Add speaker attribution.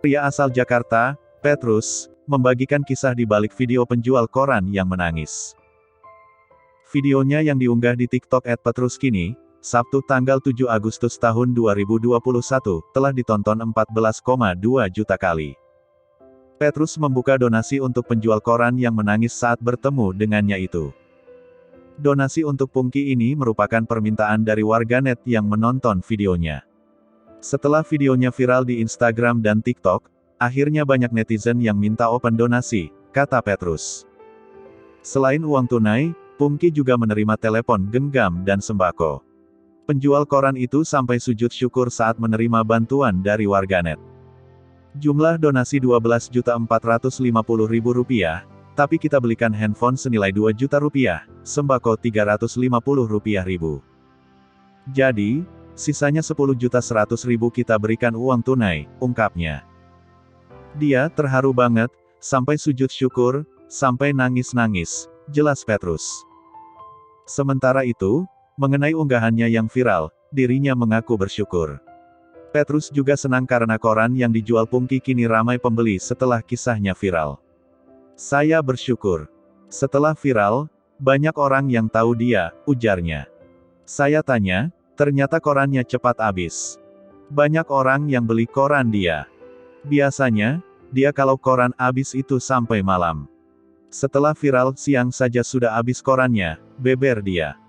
Speaker 1: Pria asal Jakarta, Petrus, membagikan kisah di balik video penjual koran yang menangis. Videonya yang diunggah di TikTok @petruskini, Sabtu tanggal 7 Agustus tahun 2021, telah ditonton 14,2 juta kali. Petrus membuka donasi untuk penjual koran yang menangis saat bertemu dengannya itu. Donasi untuk Pungki ini merupakan permintaan dari warganet yang menonton videonya. Setelah videonya viral di Instagram dan TikTok, akhirnya banyak netizen yang minta open donasi, kata Petrus. Selain uang tunai, Pungki juga menerima telepon genggam dan sembako. Penjual koran itu sampai sujud syukur saat menerima bantuan dari warganet. Jumlah donasi Rp12.450.000, tapi kita belikan handphone senilai Rp2 juta, sembako Rp350.000. Jadi, sisanya Rp10.100.000 kita berikan uang tunai, ungkapnya. Dia terharu banget, sampai sujud syukur, sampai nangis-nangis, jelas Petrus. Sementara itu, mengenai unggahannya yang viral, dirinya mengaku bersyukur. Petrus juga senang karena koran yang dijual Pungki kini ramai pembeli setelah kisahnya viral. Saya bersyukur. Setelah viral, banyak orang yang tahu dia, ujarnya. Saya tanya, ternyata korannya cepat habis. Banyak orang yang beli koran dia. Biasanya, dia kalau koran habis itu sampai malam. Setelah viral, siang saja sudah habis korannya, beber dia.